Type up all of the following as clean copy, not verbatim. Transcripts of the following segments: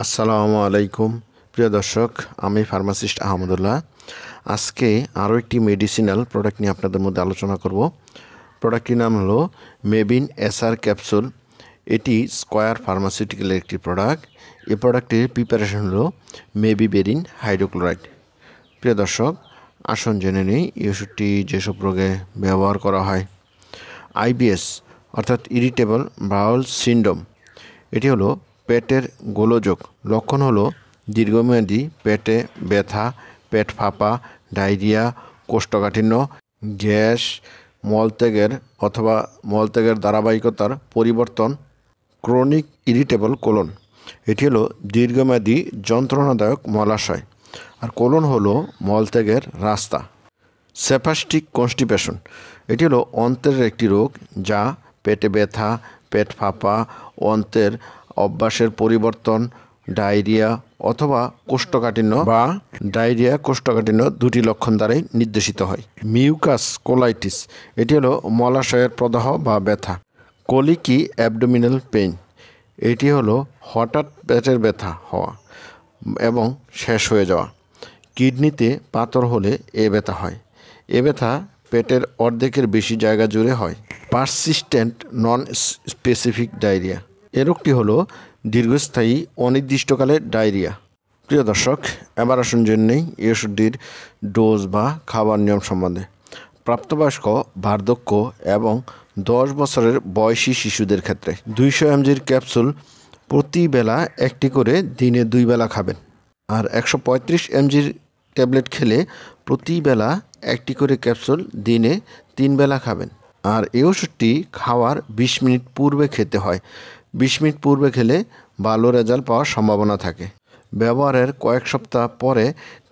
আসসালামু আলাইকুম প্রিয় দর্শক, আমি ফার্মাসিস্ট আহমদুল্লাহ। আজকে আরও একটি মেডিসিনাল প্রোডাক্ট নিয়ে আপনাদের মধ্যে আলোচনা করব। প্রোডাক্টটির নাম হলো মেবিন এসআর ক্যাপসুল। এটি স্কয়ার ফার্মাসিউটিক্যালের একটি প্রোডাক্ট। এই প্রোডাক্টের প্রিপারেশন হলো মেবিবেরিন হাইড্রোক্লোরাইড। প্রিয় দর্শক, আসুন জেনে নিই এই ওষুধটি যেসব রোগে ব্যবহার করা হয়। আইবিএস অর্থাৎ ইরিটেবল বাউল সিন্ড্রোম, এটি হলো পেটের গোলযোগ। লক্ষণ হলো দীর্ঘমেয়াদী পেটে ব্যথা, পেট ফাঁপা, ডায়রিয়া, কোষ্ঠকাঠিন্য, গ্যাস, মলত্যাগের ধারাবাহিকতার পরিবর্তন। ক্রনিক ইরিটেবল কোলন, এটি হলো দীর্ঘমেয়াদী যন্ত্রণাদায়ক মলাশয়, আর কোলন হলো মলত্যাগের রাস্তা। সেফাস্টিক কনস্টিপেশন, এটি হলো অন্ত্রের একটি রোগ যা পেটে ব্যথা, পেট ফাঁপা, অন্ত্রের অভ্যাসের পরিবর্তন, ডায়রিয়া অথবা কোষ্ঠকাঠিন্য দুটি লক্ষণ দ্বারাই নির্দেশিত হয়। মিউকাস কোলাইটিস, এটি হলো মলাশয়ের প্রদাহ বা ব্যথা। কলিকি অ্যাবডোমিনাল পেইন, এটি হলো হঠাৎ পেটের ব্যথা হওয়া এবং শেষ হয়ে যাওয়া। কিডনিতে পাথর হলে এ ব্যথা হয়। এ ব্যথা পেটের অর্ধেকের বেশি জায়গা জুড়ে হয়। পারসিস্টেন্ট নন স্পেসিফিক ডায়রিয়া, এ রোগটি হলো দীর্ঘস্থায়ী অনির্দিষ্টকালের ডায়রিয়া। প্রিয় দর্শক, এবার আসুন জেনে নেই এই ওষুধটির ডোজ বা খাবার নিয়ম সম্বন্ধে। প্রাপ্তবয়স্ক, বার্ধক্য এবং 10 বছরের বয়সী শিশুদের ক্ষেত্রে 200 mgর ক্যাপসুল প্রতি বেলা একটি করে দিনে 2 বেলা খাবেন। আর 135 mgর ট্যাবলেট খেলে প্রতি বেলা একটি করে ক্যাপসুল দিনে 3 বেলা খাবেন। আর এই ওষুধটি খাওয়ার 20 মিনিট পূর্বে খেতে হয়। 20 মিনিট পূর্বে খেলে ভালো রেজাল্ট পাওয়ার সম্ভাবনা থাকে। ব্যবহারের কয়েক সপ্তাহ পরে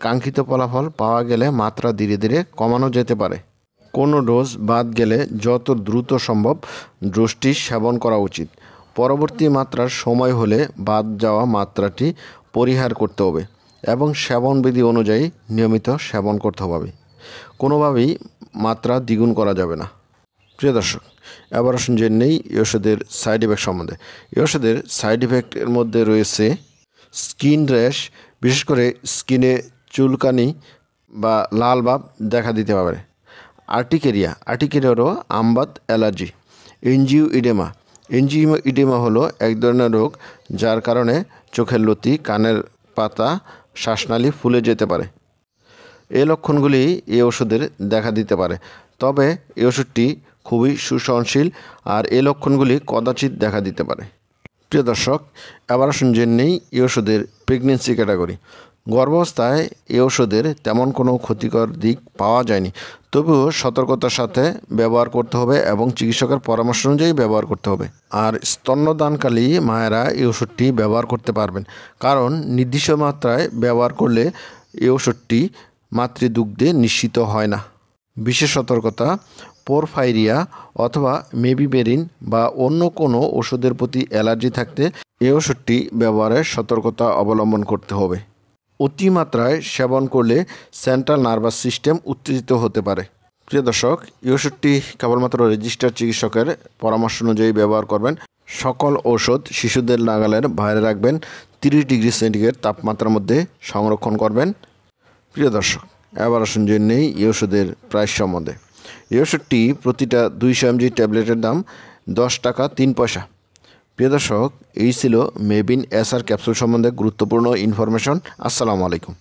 কাঙ্ক্ষিত ফলাফল পাওয়া গেলে মাত্রা ধীরে ধীরে কমানো যেতে পারে। কোনো ডোজ বাদ গেলে যত দ্রুত সম্ভব ডোজটি সেবন করা উচিত। পরবর্তী মাত্রার সময় হলে বাদ যাওয়া মাত্রাটি পরিহার করতে হবে এবং সেবনবিধি অনুযায়ী নিয়মিত সেবন করতে হবে। কোনোভাবেই মাত্রা দ্বিগুণ করা যাবে না। প্রিয় দর্শক, এবার আসুন জেনে নেই এই ওষুধের সাইড ইফেক্ট সম্বন্ধে। এই ওষুধের সাইড ইফেক্টের মধ্যে রয়েছে স্কিন র্যাশ, বিশেষ করে স্কিনে চুলকানি বা লাল ভাব দেখা দিতে পারে। আর্টিকেরিয়ারও আমবাত অ্যালার্জি। এনজিওইডেমা হলো এক ধরনের রোগ যার কারণে চোখের লতি, কানের পাতা, শ্বাসনালী ফুলে যেতে পারে। এই লক্ষণগুলি এই ওষুধের দেখা দিতে পারে, তবে এই ওষুধটি খুবই সুসহনশীল আর এই লক্ষণগুলি কদাচিৎ দেখা দিতে পারে। প্রিয় দর্শক, এবার আসুন জেনে নেই এই ওষুধের প্রেগনেন্সি ক্যাটাগরি। গর্ভাবস্থায় এই ওষুধের তেমন কোনো ক্ষতিকর দিক পাওয়া যায়নি, তবুও সতর্কতার সাথে ব্যবহার করতে হবে এবং চিকিৎসকের পরামর্শ অনুযায়ী ব্যবহার করতে হবে। আর স্তন্যদানকালী মায়েরা এই ওষুধটি ব্যবহার করতে পারবেন, কারণ নির্দিষ্ট মাত্রায় ব্যবহার করলে এই ওষুধটি মাতৃদুগ্ধে নিশ্চিত হয় না। বিশেষ সতর্কতা: পোরফাইরিয়া অথবা মেবিবেরিন বা অন্য কোনো ওষুধের প্রতি অ্যালার্জি থাকতে এই ওষুধটি ব্যবহারের সতর্কতা অবলম্বন করতে হবে। অতিমাত্রায় সেবন করলে সেন্ট্রাল নার্ভাস সিস্টেম উত্তেজিত হতে পারে। প্রিয় দর্শক, এই ওষুধটি কেবলমাত্র রেজিস্টার্ড চিকিৎসকের পরামর্শ অনুযায়ী ব্যবহার করবেন। সকল ঔষধ শিশুদের নাগালের বাইরে রাখবেন। 30 ডিগ্রি সেন্টিগ্রেড তাপমাত্রার মধ্যে সংরক্ষণ করবেন। প্রিয় দর্শক, এবার আসুন জেনে নেই এই ওষুধের প্রাইস সম্বন্ধে। এই ওষুধটি প্রতিটা 200 mg ট্যাবলেটের দাম 10 টাকা 3 পয়সা। প্রিয় দর্শক, এই ছিল মেবিন এসআর ক্যাপসুল সম্বন্ধে গুরুত্বপূর্ণ ইনফরমেশন। আসসালামু আলাইকুম।